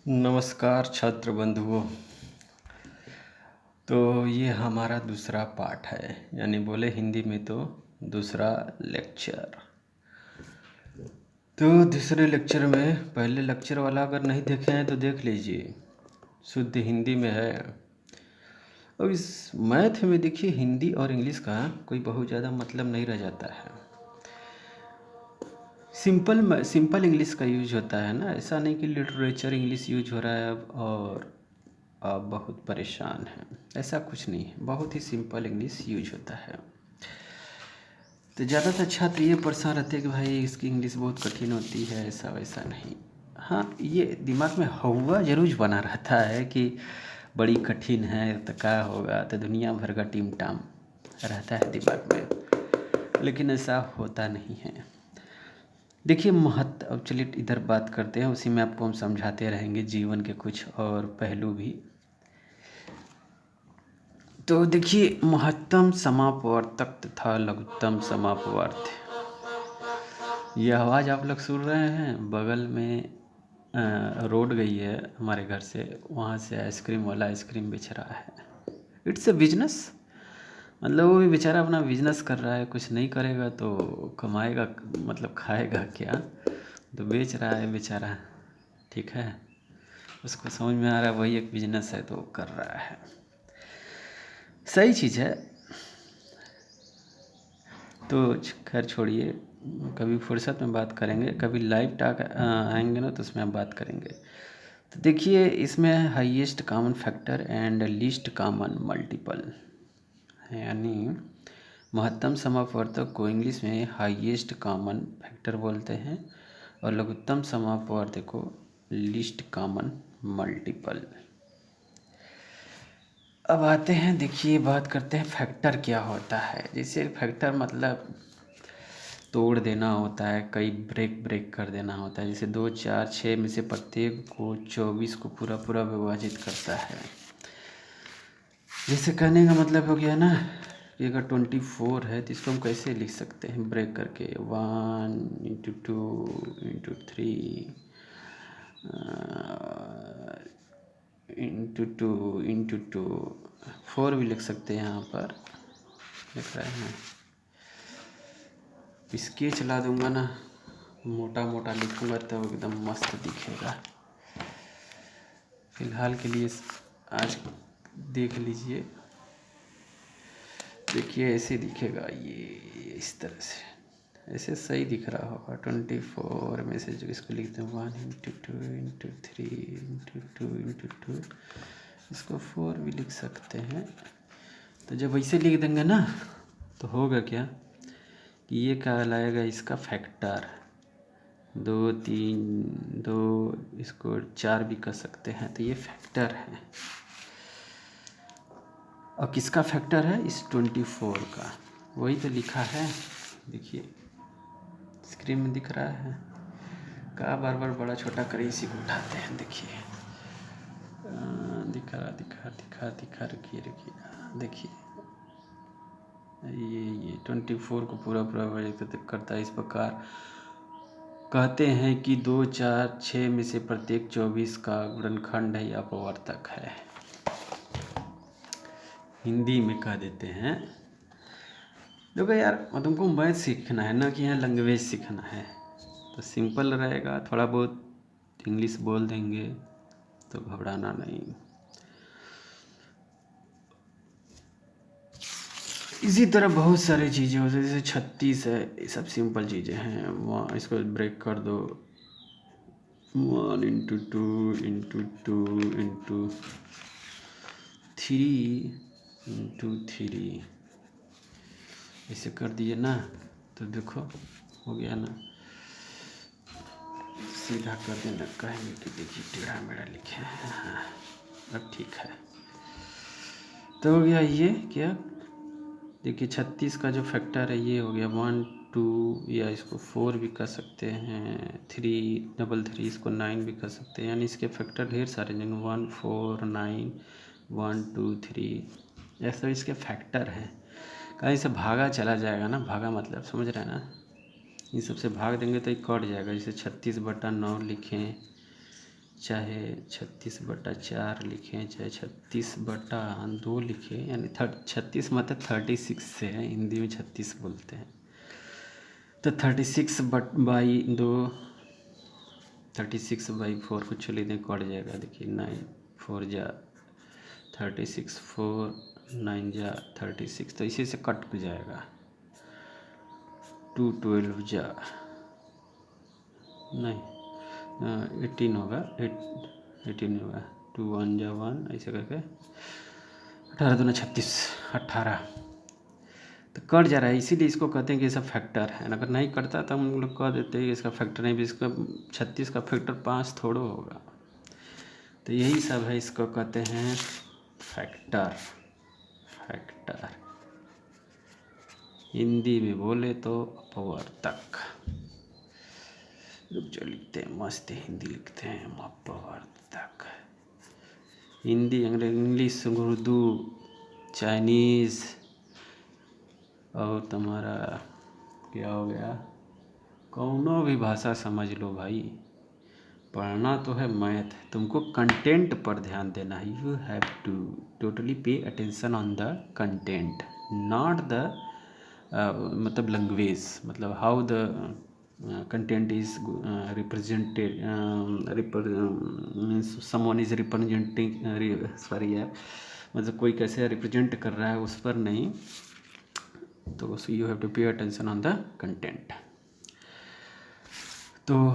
नमस्कार छात्र बंधुओं। तो ये हमारा दूसरा पाठ है, यानी बोले हिंदी में तो दूसरा लेक्चर। तो दूसरे लेक्चर में पहले लेक्चर वाला अगर नहीं देखे हैं तो देख लीजिए, शुद्ध हिंदी में है। अब इस मैथ में देखिए, हिंदी और इंग्लिश का कोई बहुत ज़्यादा मतलब नहीं रह जाता है। सिंपल इंग्लिश का यूज होता है ना, ऐसा नहीं कि लिटरेचर इंग्लिश यूज हो रहा है अब और आप बहुत परेशान हैं, ऐसा कुछ नहीं है। बहुत ही सिंपल इंग्लिश यूज होता है। तो ज़्यादातर छात्र ये परेशान रहते हैं कि भाई इसकी इंग्लिश बहुत कठिन होती है, ऐसा वैसा नहीं। हाँ, ये दिमाग में हवा जरूर बना रहता है कि बड़ी कठिन है तो क्या होगा, तो दुनिया भर का टीम टाम रहता है दिमाग में, लेकिन ऐसा होता नहीं है। देखिए महत्व, अब चलिए इधर बात करते हैं, उसी में आपको हम समझाते रहेंगे जीवन के कुछ और पहलू भी। तो देखिए, महत्तम समापवर्तक तथा लघुत्तम समापवर्त, ये आवाज़ आप लोग सुन रहे हैं। बगल में रोड गई है हमारे घर से, वहाँ से आइसक्रीम वाला आइसक्रीम बेच रहा है। इट्स अ बिजनेस, मतलब वो भी बेचारा अपना बिजनेस कर रहा है। कुछ नहीं करेगा तो कमाएगा, मतलब खाएगा क्या, तो बेच रहा है बेचारा। ठीक है, उसको समझ में आ रहा है वही एक बिजनेस है तो कर रहा है, सही चीज़ है। तो खैर छोड़िए, कभी फुर्सत में बात करेंगे, कभी लाइव टॉक आएंगे ना तो उसमें हम बात करेंगे। तो देखिए, इसमें highest common factor and least common multiple, यानी महत्तम समापवर्तक को इंग्लिश में हाईएस्ट कॉमन फैक्टर बोलते हैं और लघुत्तम समापवर्तक को लीस्ट कॉमन मल्टीपल। अब आते हैं, देखिए बात करते हैं फैक्टर क्या होता है। जैसे फैक्टर मतलब तोड़ देना होता है, कई ब्रेक ब्रेक कर देना होता है। जैसे 2, 4, 6 में से प्रत्येक को 24 को पूरा पूरा विभाजित करता है। जैसे कहने का मतलब हो गया ना कि अगर 24 है तो इसको हम कैसे लिख सकते हैं ब्रेक करके, 1 इंटू 2 इंटू 3 इंटू 2 इंटू 2, 4 भी लिख सकते हैं। यहाँ पर लिख रहे हैं, स्केच ला दूंगा ना, मोटा मोटा लिखूंगा तो एकदम मस्त दिखेगा। फिलहाल के लिए आज देख लीजिए, देखिए ऐसे दिखेगा ये, इस तरह से ऐसे सही दिख रहा होगा। 24 में से जो इसको लिखते हैं 1 इंटू 2 इंटू 3 इंटू 2 इंटू 2, इसको 4 भी लिख सकते हैं। तो जब ऐसे लिख देंगे ना तो होगा क्या कि ये कहलाएगा इसका फैक्टर। 2, 3, 2, इसको 4 भी कर सकते हैं, तो ये फैक्टर है। और किसका फैक्टर है? इस 24 का, वही तो लिखा है। देखिए स्क्रीन में दिख रहा है, का बार बार बड़ा छोटा करे, इसी को उठाते हैं। देखिए दिखा दिखा दिखा दिखा, रखिए रखिए, देखिए ये 24 को पूरा पूरा करता है। इस प्रकार कहते हैं कि 2, 4, 6 में से प्रत्येक 24 का गुणनखंड है या अपवर्तक है। हिंदी में कह देते हैं। देखो यार, तुमको मैथ सीखना है ना कि यहाँ लैंग्वेज सीखना है, तो सिंपल रहेगा। थोड़ा बहुत इंग्लिश बोल देंगे तो घबराना नहीं। इसी तरह बहुत सारी चीज़ें होती हैं, जैसे 36 है, ये सब सिंपल चीज़ें हैं। वहाँ इसको ब्रेक कर दो, 1 इंटू 2 इंटू 2 इंटू 3 इंटू 3, ऐसे कर दिए ना तो देखो हो गया ना। सीधा कर देना, कहेंगे कि देखिए टेढ़ा मेढ़ा लिखे हैं। हाँ, अब ठीक है। तो हो गया ये क्या, देखिए 36 का जो फैक्टर है ये हो गया 1, 2, या इसको 4 भी कर सकते हैं, 3, डबल 3, इसको 9 भी कर सकते हैं। यानी इसके फैक्टर ढेर सारे जगह 1, 4, 9, 1, 2, 3, ऐसे इसके फैक्टर हैं। कहीं से भागा चला जाएगा ना, भागा मतलब समझ रहे हैं ना, इन सबसे भाग देंगे तो ये कट जाएगा। जैसे 36/9 लिखें, चाहे 36/4 लिखें, चाहे 36/2 लिखें, यानी 36 मतलब 36 से है, हिंदी में 36 बोलते हैं। तो 36/2, 36/4 को चले दें, कट जाएगा। देखिए 9 4 जा 36, 4 9 जा 36, तो इसी से कट जाएगा। 2 12 जा नहीं 18 होगा, 18 होगा। 2 1 जा 1, ऐसे करके 18 दूना 36, 18 तो कट जा रहा है, इसीलिए इसको कहते हैं कि इसका फैक्टर है। अगर नहीं कटता तो हम लोग कह देते हैं कि इसका फैक्टर नहीं भी, इसका 36 का फैक्टर 5 थोड़ा होगा। तो यही सब है, इसको कहते हैं फैक्टर। फैक्टर हिंदी में बोले तो अपवर्तक। रुक जो लिखते हैं, मस्त हिंदी लिखते हैं, अपवर्तक। हिंदी, अंग्रेजी, इंग्लिश, उर्दू, चाइनीज़ और तुम्हारा क्या हो गया, कौनो भी भाषा समझ लो भाई, पढ़ना तो है मैथ, तुमको कंटेंट पर ध्यान देना है। You have to totally pay attention on the content, not the मतलब लैंग्वेज, मतलब how the content is represented, means someone is representing, sorry यार, मतलब कोई कैसे रिप्रेजेंट कर रहा है उस पर नहीं, तो you have to pay attention on the content. तो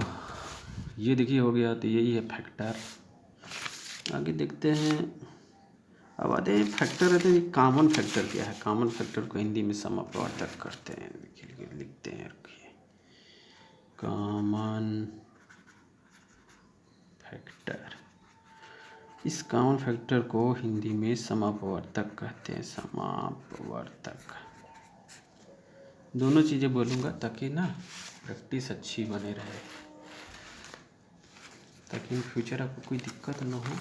ये देखिए हो गया, तो यही है फैक्टर। आगे देखते हैं, अब आते हैं फैक्टर रहते हैं। कॉमन फैक्टर क्या है? कॉमन फैक्टर को हिंदी में समअपवर्तक करते हैं। देखिए लिखते हैं, रखिए, कॉमन फैक्टर। इस कॉमन फैक्टर को हिंदी में समअपवर्तक कहते हैं, समअपवर्तक। दोनों चीज़ें बोलूँगा ताकि ना प्रैक्टिस अच्छी बने रहे, ताकि इन फ्यूचर आपको कोई दिक्कत ना हो।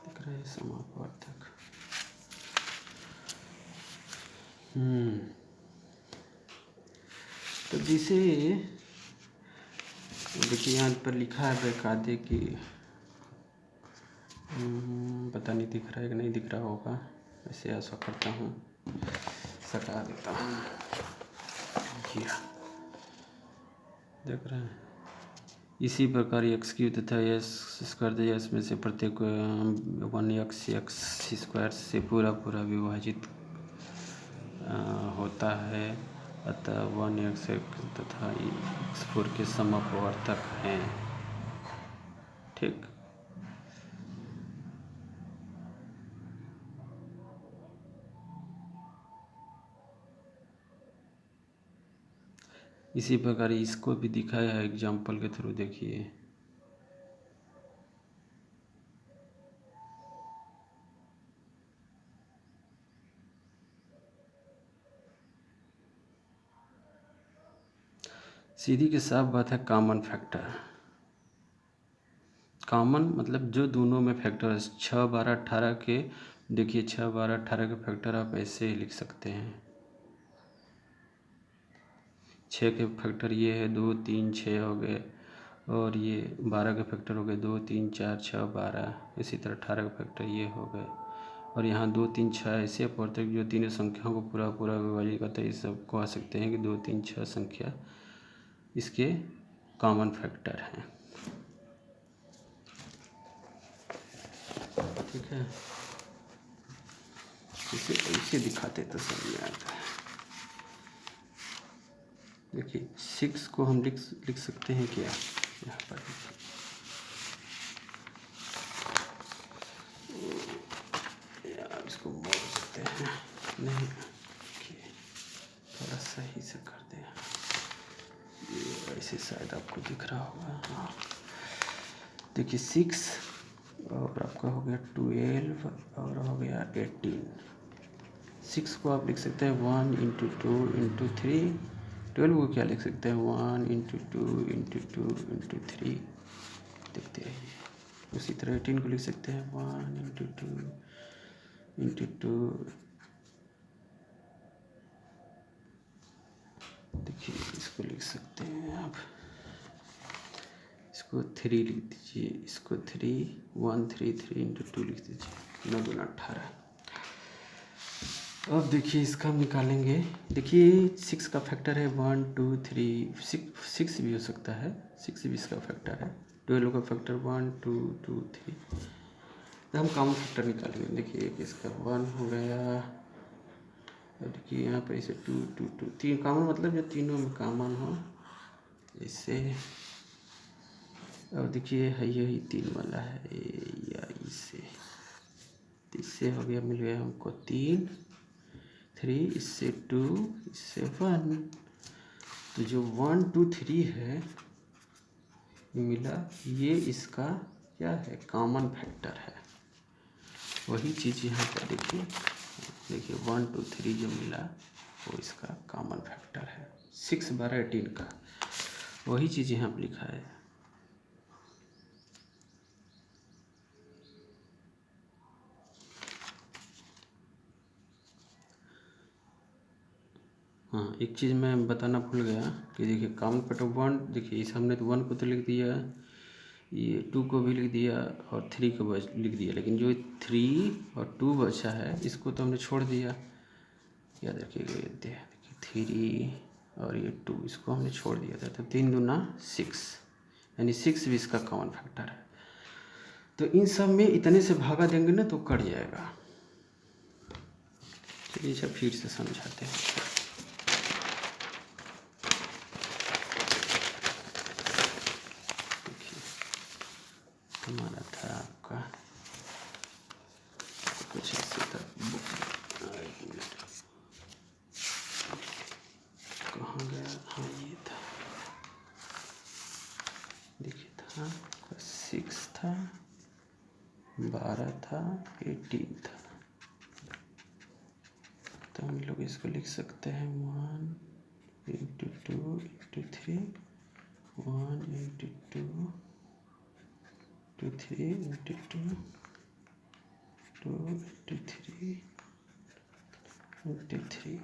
दिख रहा है समअपवर्तक। तो जिसे देखिए यहाँ पर लिखा है बेकायदे की, पता नहीं दिख रहा है कि नहीं दिख रहा होगा, ऐसे ऐसा करता हूँ, सटा देता हूँ। जी हाँ, देख रहे हैं। इसी प्रकार एक्स क्यू तथा यस स्क्वायर, यस में से प्रत्येक 1 एक्स स्क्वायर से पूरा विभाजित होता है, अतः 1 x तथा x4 के समअपवर्तक हैं। ठीक, इसी प्रकार इसको भी दिखाया है एग्जाम्पल के थ्रू। देखिए सीधी की साफ बात है, कॉमन फैक्टर। कॉमन मतलब जो दोनों में फैक्टर है, 6 12 18 के, देखिए 6 12 18 के फैक्टर आप ऐसे ही लिख सकते हैं। 6 के फैक्टर ये है, 2 3 6 हो गए, और ये 12 के फैक्टर हो गए, 2 3 4 6 12। इसी तरह 18 के फैक्टर ये हो गए, और यहाँ 2 3 6 ऐसे अपवर्तक जो तीनों संख्याओं को पूरा विभाजित करते हैं। इस सब कह सकते हैं कि 2 3 6 संख्या इसके कॉमन फैक्टर हैं। ठीक है, इसे ऐसे दिखाते तो समझ में आता है। देखिए 6 को हम लिख सकते हैं क्या, यहाँ पर यार इसको मोड़ सकते हैं, नहीं थोड़ा सही से कर दे, ये ऐसे शायद आपको दिख रहा होगा। हाँ देखिए 6 और आपका हो गया 12 और हो गया 18। 6 को आप लिख सकते हैं 1 × 2 × 3। 12 को क्या लिख सकते हैं 1 × 2 × 2 × 3। देखते रहिए। उसी तरह 18 को लिख सकते हैं 1 × 2 × 2। देखिए इसको लिख सकते हैं आप, इसको इसको 3 लिख दीजिए, इसको 3, 1 3 3 इंटू 2 लिख दीजिए, 9 दूना 18। अब देखिए इसका हम निकालेंगे। देखिए 6 का फैक्टर है 1 2 3, 6 भी हो सकता है, 6 भी इसका फैक्टर है। 12 का फैक्टर 1 2 2 3। तो हम कॉमन फैक्टर निकालेंगे। देखिए एक इसका 1 हो गया, और देखिए यहाँ पर इसे 2 2 2, 3 कॉमन मतलब जो तीनों में कॉमन हो इससे। और देखिए है यही 3 वाला है या इससे हो गया, मिल गया हमको 3 3, इससे 2, इससे 1। तो जो 1 2 3 है मिला, ये इसका क्या है, कॉमन फैक्टर है। वही चीज़ यहाँ पर देखिए 1 2 3 जो मिला वो इसका कॉमन फैक्टर है, 6 12 18 का। वही चीज़ यहाँ पर लिखा है। हाँ, एक चीज़ मैं बताना भूल गया कि देखिए कॉमन फैक्टर 1, देखिए इस हमने तो 1 को तो लिख दिया, ये 2 को भी लिख दिया और 3 को लिख दिया, लेकिन जो 3 और 2 बचा है इसको तो हमने छोड़ दिया। याद रखिएगा, ये देखिए 3 और ये 2, इसको हमने छोड़ दिया था। तो 3 दूना 6, यानी 6 भी इसका कॉमन फैक्टर है। तो इन सब में इतने से भागा देंगे ना तो कट जाएगा। चलिए अच्छा फिर से समझाते हैं। हमारा था आपका कुछ ऐसे था, कहाँ गया, हाँ ये था, देखिए था 6 था, 12 था, 18 था। तो हम लोग इसको लिख सकते हैं 1 into 2 into 3, 1 into 2 into 3 into 2 2 into 3 into 3।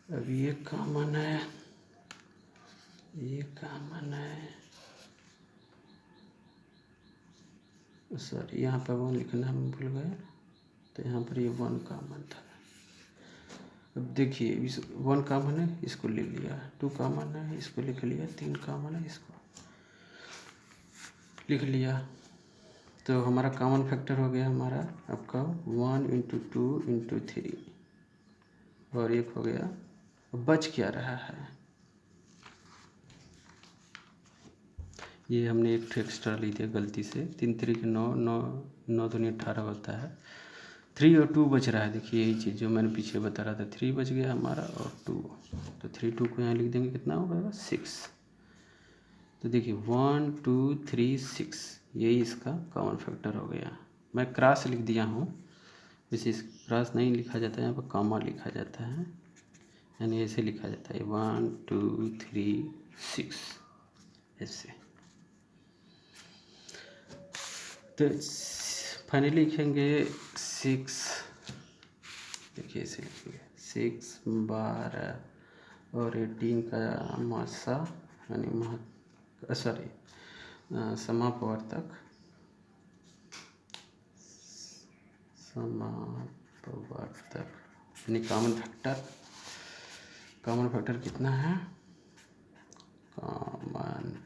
अब ये कॉमन है, ये कॉमन है, सॉरी यहाँ पर 1 लिखना हम भूल गए, तो यहाँ पर ये 1 कॉमन था। अब देखिए इस 1 कॉमन है, इसको ले लिया, 2 कॉमन है, इसको लिख लिया, 3 कॉमन है, इसको लिख लिया। तो हमारा कॉमन फैक्टर हो गया हमारा आपका 1 इंटू 2 इंटू 3, और एक हो गया। अब बच क्या रहा है, ये हमने एक ठो एक्स्ट्रा ली थी गलती से, 3 3 के 9 9 9 दूनी 18 होता है। 3 और 2 बच रहा है, देखिए यही चीज़ जो मैंने पीछे बता रहा था, 3 बच गया हमारा और 2। तो 3 2 को यहाँ लिख देंगे, कितना होगा 6। तो देखिए 1 2 3 6, यही इसका कॉमन फैक्टर हो गया। मैं क्रॉस लिख दिया हूँ, वैसे इस क्रॉस नहीं लिखा जाता है, यहाँ पर कॉमा लिखा जाता है, यानी ऐसे लिखा जाता है 1 2 3 6 ऐसे। तो फाइनली लिखेंगे 6, देखिए ऐसे लिखेंगे 6 12 और 18 का मासा, यानी सॉरी समापवर्तक, यानी कॉमन फैक्टर। कॉमन फैक्टर कितना है, कॉमन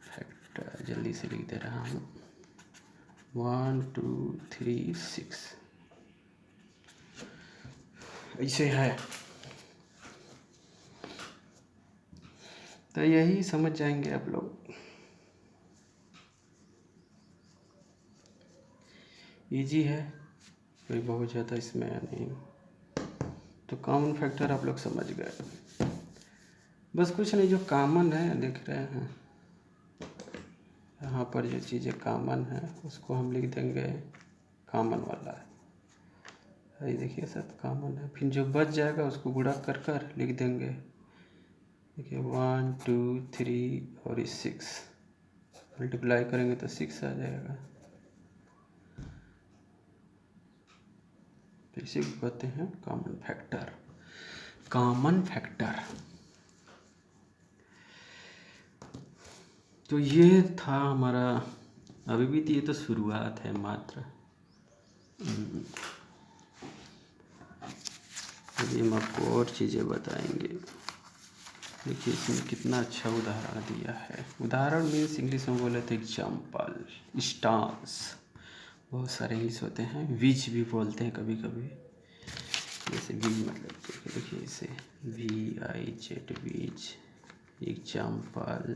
फैक्टर जल्दी से लिख दे रहा हूँ, 1 2 3 6 ऐसे है। तो यही समझ जाएंगे आप लोग, इजी है, कोई बहुत ज़्यादा इसमें नहीं। तो कॉमन फैक्टर आप लोग समझ गए, बस कुछ नहीं, जो कॉमन है देख रहे हैं यहाँ पर जो चीज़ें कॉमन है उसको हम लिख देंगे कॉमन वाला है, ये देखिए सब कॉमन है। फिर जो बच जाएगा उसको गुणा कर कर लिख देंगे, देखिए 1 2 3 और 6 मल्टीप्लाई करेंगे तो 6 आ जाएगा। तो इसे कहते हैं कॉमन फैक्टर, कॉमन फैक्टर। तो ये था हमारा, अभी भी तो ये तो शुरुआत है मात्र। अभी हम आपको और चीज़ें बताएंगे। देखिए इसमें कितना अच्छा उदाहरण दिया है। उदाहरण मीन्स इंग्लिश में बोले तो एग्जाम्पल, स्टांस, बहुत सारे इंग्लिश होते हैं। विच भी बोलते हैं कभी कभी, जैसे विच मतलब देखिए इसे VIZ विच, एग्जाम्पल,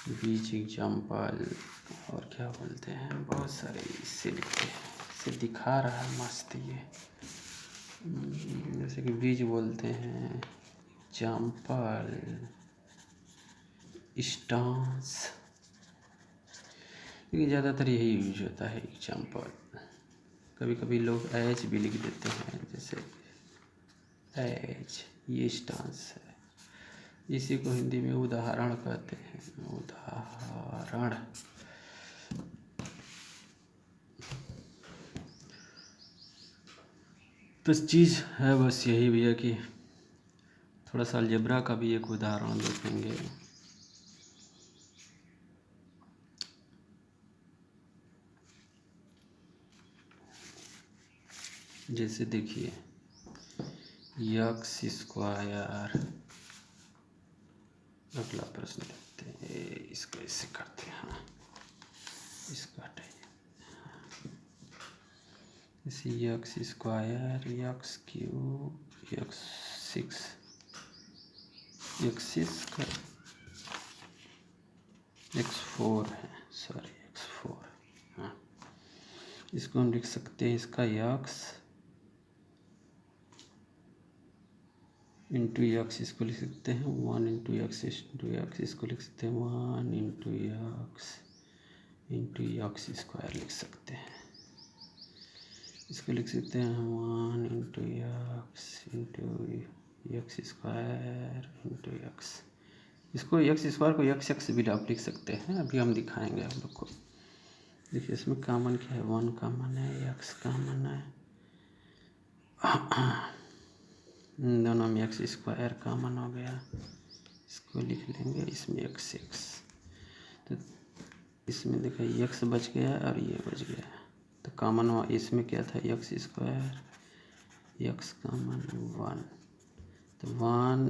विच एग्जाम्पल, और क्या बोलते हैं, बहुत सारे इससे लिखते हैं। इससे दिखा रहा है मस्त ये, जैसे कि बीज बोलते हैं, एग्जाम्पल, स्टांस, लेकिन ज़्यादातर यही यूज होता है एग्जाम्पल। कभी कभी लोग एज भी लिख देते हैं, जैसे एज, ये स्टांस है। इसी को हिंदी में उदाहरण कहते हैं, उदाहरण। तो चीज़ है बस यही भैया कि थोड़ा सा अलजेब्रा का भी एक उदाहरण देखेंगे। जैसे देखिए यक्स स्क्वायर, अगला प्रश्न देखते हैं, इसको ऐसे करते हैं, हाँ इसका हटाइए। जैसे x square, x cube, x 6, x4 है, सॉरी x4, हाँ इसको हम लिख सकते हैं, इसका यक्स इंटू यक्स, इसको लिख सकते हैं 1 इंटू यक्स इंटू यक्स, इसको लिख सकते हैं 1 इंटू यक्स स्क्वायर लिख सकते हैं। इसको लिख सकते हैं 1 into x square into x. इसको यक्स स्क्वायर को यक्स भी आप लिख सकते हैं, अभी हम दिखाएंगे आप लोग को। देखिए इसमें कॉमन क्या है, 1 कॉमन है, यक्स कॉमन है, दोनों में एक्स स्क्वायर कॉमन हो गया, इसको लिख लेंगे, इसमें x, तो इसमें देखा यक्स बच गया और ये बच गया, तो कॉमन इसमें क्या था, यक्स स्क्वायर, यक्स कॉमन 1, तो 1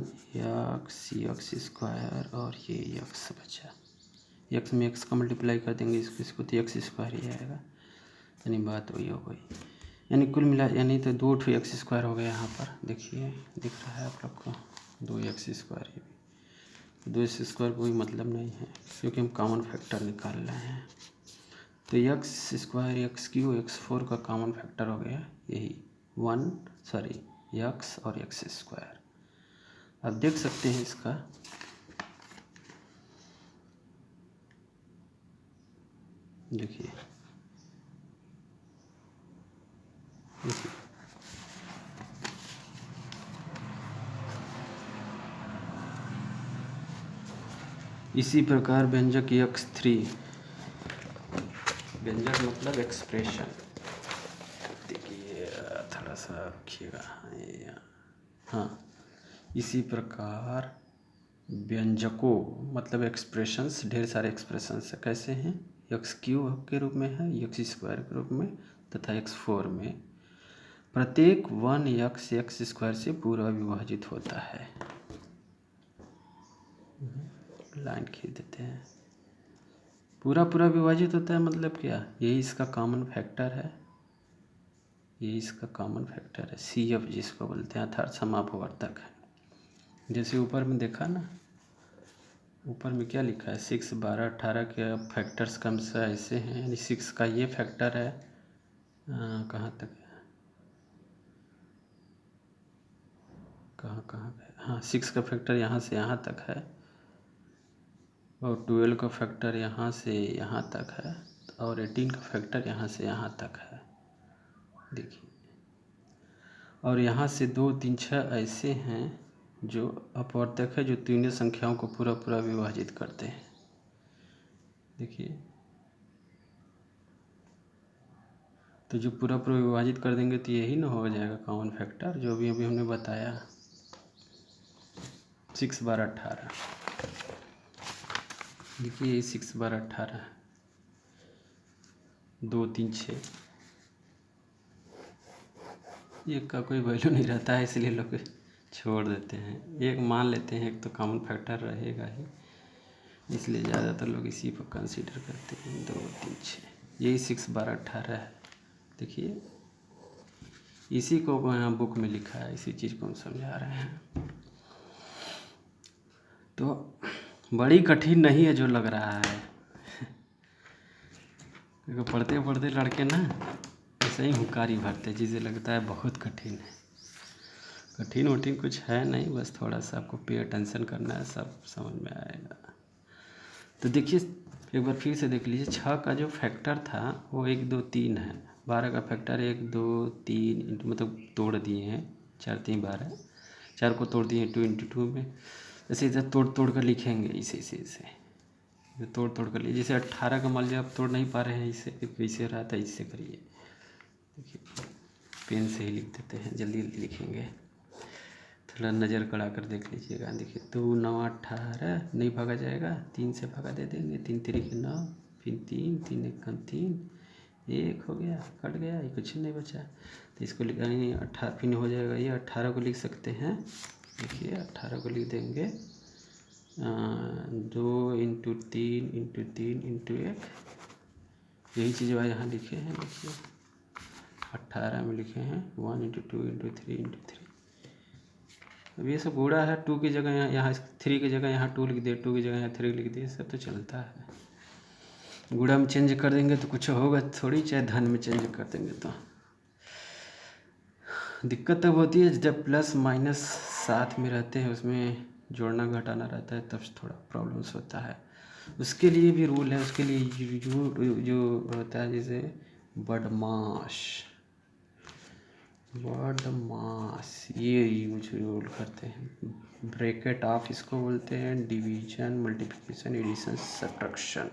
यक्स स्क्वायर और ये यक्स बचा, यक्स में एक्स का मल्टीप्लाई कर देंगे इसको तो यक्स स्क्वायर ही आएगा, यानी बात वही हो गई। यानी कुल मिला यानी तो 2 एक्स स्क्वायर हो गया यहाँ पर, देखिए दिख रहा है आप लोग को 2 एक्स स्क्वायर, ये भी 2 एक्स स्क्वायर कोई मतलब नहीं है क्योंकि हम कॉमन फैक्टर निकाल रहे हैं। तो x square, x Q, x4 का कॉमन फैक्टर हो गया यही 1 यक्स और एक्स स्क्वायर। अब देख सकते हैं इसका, देखिए इसी प्रकार व्यंजक x3, व्यंजक मतलब एक्सप्रेशन, देखिए थोड़ा सा रखिएगा, हाँ इसी प्रकार व्यंजकों मतलब एक्सप्रेशंस, ढेर सारे एक्सप्रेशंस कैसे हैं, एक्स क्यूब के रूप में है, एक्स स्क्वायर के रूप में तथा x4 में, प्रत्येक 1 एक्स स्क्वायर से पूरा विभाजित होता है। लाइन खींच देते हैं, पूरा विभाजित होता है मतलब क्या, यही इसका कॉमन फैक्टर है, ये इसका कॉमन फैक्टर है, CF जिसको बोलते हैं अर्थात समापवर्तक है। जैसे ऊपर में देखा ना, ऊपर में क्या लिखा है, 6, 12, 18 के फैक्टर्स कम से ऐसे हैं, यानी 6 का ये फैक्टर है, कहाँ तक है, कहाँ पे, हाँ 6 का फैक्टर यहाँ से यहाँ तक है, और 12 का फैक्टर यहाँ से यहाँ तक है, और 18 का फैक्टर यहाँ से यहाँ तक है, देखिए। और यहाँ से 2, 3, 6 ऐसे हैं जो अपवर्तक है, जो तीनों संख्याओं को पूरा विभाजित करते हैं, देखिए। तो जो पूरा विभाजित कर देंगे तो यही ना हो जाएगा कॉमन फैक्टर, जो भी अभी हमने बताया 6, 12, 18। देखिए ये 6 बार 18, 2 3 6, एक का कोई वैल्यू नहीं रहता है, इसलिए लोग छोड़ देते हैं। एक मान लेते हैं, एक तो कॉमन फैक्टर रहेगा ही, इसलिए ज़्यादातर लोग इसी पर कंसीडर करते हैं। 2 3 6, यही 6 बार 18 है। देखिए इसी को यहाँ बुक में लिखा है, इसी चीज़ को हम समझा रहे हैं। तो बड़ी कठिन नहीं है जो लग रहा है, क्योंकि पढ़ते पढ़ते लड़के ना ऐसे ही हुक्कारी भरते, जिसे लगता है बहुत कठिन है। कठिन वठिन कुछ है नहीं, बस थोड़ा सा आपको पे अटेंशन करना है, सब समझ में आएगा। तो देखिए एक बार फिर से देख लीजिए, 6 का जो फैक्टर था वो 1 2 3 है। 12 का फैक्टर 1 2 3 मतलब तोड़ दिए हैं, 4 3 12, 4 को तोड़ दिए 2 × 2 में। ऐसे इधर तोड़ तोड़ कर लिखेंगे, इसे तोड़ तोड़ कर लिए। जैसे 18 का मान लिया आप तोड़ नहीं पा रहे हैं, इसे कैसे रहा था, इससे करिए। देखिए पेन से ही लिख देते हैं, जल्दी जल्दी लिखेंगे, थोड़ा नज़र कड़ा कर देख लीजिएगा। देखिए 2 9 18 नहीं भागा जाएगा, 3 से भागा दे देंगे, 3 3 9, फिर 3 3 1 3, 1 हो गया, कट गया, ये कुछ नहीं बचा। तो इसको लिखाएंगे 18, फिर हो जाएगा ये 18 को लिख सकते हैं। देखिए 18 को लिख देंगे 2 × 3 × 3 × 1, यही चीज़ भाई यहाँ लिखे हैं। देखिए 18 में लिखे हैं 1 × 2 × 3 × 3। अब ये सब बूढ़ा है, 2 की जगह यहाँ 3 की जगह यहाँ 2 लिख दिए, 2 की जगह यहाँ 3 लिख दिए, सब तो चलता है। गुणा में चेंज कर देंगे तो कुछ होगा थोड़ी, चाहे धन में चेंज कर देंगे तो। दिक्कत तब होती है जब प्लस माइनस साथ में रहते हैं, उसमें जोड़ना घटाना रहता है, तब थोड़ा प्रॉब्लम्स होता है। उसके लिए भी रूल है, उसके लिए जो होता है, जैसे बदमाश ये यूज रूल करते हैं। ब्रैकेट ऑफ इसको बोलते हैं, division multiplication addition subtraction.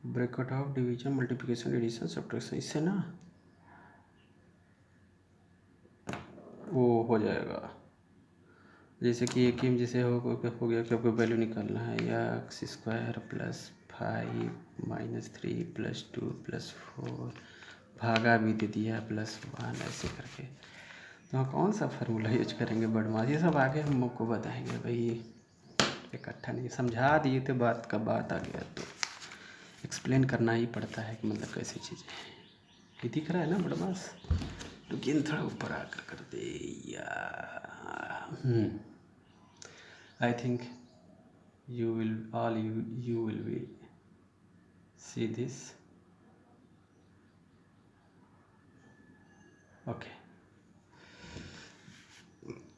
Bracket of division multiplication addition subtraction, इससे ना वो हो जाएगा। जैसे कि एक ही जैसे हो गया कि आपको वैल्यू निकालना है, x² + 5 - 3 + 2 + 4, भागा भी दे दिया +1, ऐसे करके। तो हम कौन सा फार्मूला यूज करेंगे बदमाश, ये सब आगे हम आपको बताएंगे भाई, इकट्ठा नहीं समझा दिए थे, बात का बात आ गया तो एक्सप्लेन करना ही पड़ता है कि मतलब कैसी चीज़ें। ये दिख रहा है ना बदमाश, लेकिन थोड़ा ऊपर आकर कर दे यार। I think you will be see this. Okay.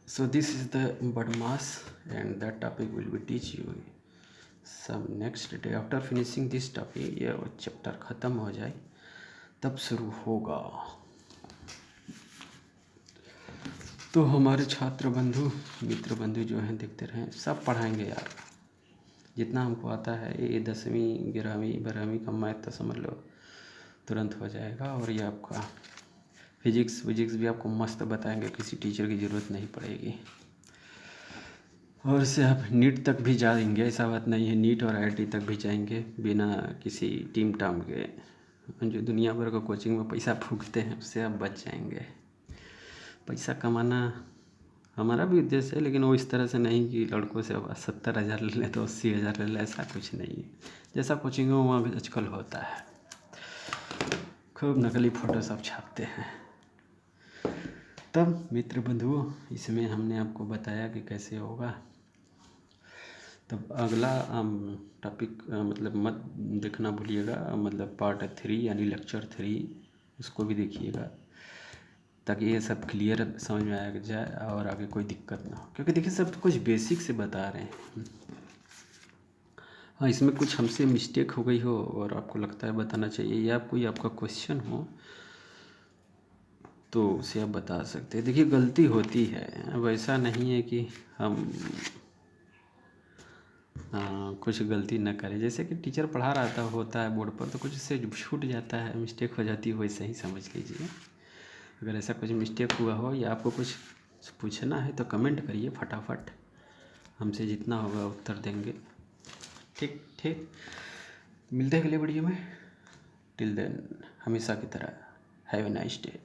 So this is the BudMass, and that topic will be teach you some next day after finishing this topic। ये चैप्टर ख़त्म हो जाए तब शुरू होगा। तो हमारे छात्र बंधु मित्र बंधु जो हैं देखते रहें, सब पढ़ाएंगे यार, जितना हमको आता है। ये 10वीं 11वीं 12वीं का मैथ तो समझ लो तुरंत हो जाएगा, और ये आपका फिजिक्स भी आपको मस्त बताएंगे, किसी टीचर की ज़रूरत नहीं पड़ेगी। और इससे आप नीट तक भी जाएंगे, ऐसा बात नहीं है, नीट और IIT तक भी जाएंगे बिना किसी टीम टाम के। जो दुनिया भर का कोचिंग में पैसा फूकते हैं, उससे आप बच जाएंगे। पैसा कमाना हमारा भी उद्देश्य है, लेकिन वो इस तरह से नहीं कि लड़कों से अब 70,000 ले लें तो 80,000 ले लें, ऐसा कुछ नहीं है। जैसा कोचिंग हो वहाँ भी आजकल होता है, खूब नकली फ़ोटो सब छापते हैं। तब मित्र बंधुओं, इसमें हमने आपको बताया कि कैसे होगा। तब अगला टॉपिक मतलब मत देखना भूलिएगा, मतलब पार्ट 3 यानी लेक्चर 3, उसको भी देखिएगा, ताकि ये सब क्लियर समझ में आ जाए और आगे कोई दिक्कत ना हो। क्योंकि देखिए सब कुछ बेसिक से बता रहे हैं। हाँ, इसमें कुछ हमसे मिस्टेक हो गई हो और आपको लगता है बताना चाहिए, या कोई आपका क्वेश्चन हो तो उसे आप बता सकते हैं। देखिए गलती होती है, अब ऐसा नहीं है कि हम कुछ गलती न करें। जैसे कि टीचर पढ़ा होता है बोर्ड पर, तो कुछ उससे छूट जाता है, मिस्टेक हो जाती है, वैसे ही समझ लीजिए। अगर ऐसा कुछ मिस्टेक हुआ हो या आपको कुछ पूछना है तो कमेंट करिए फटाफट, हमसे जितना होगा उत्तर देंगे। ठीक ठीक, मिलते हैं अगले वीडियो में। टिल देन हमेशा की तरह हैव ए नाइस डे।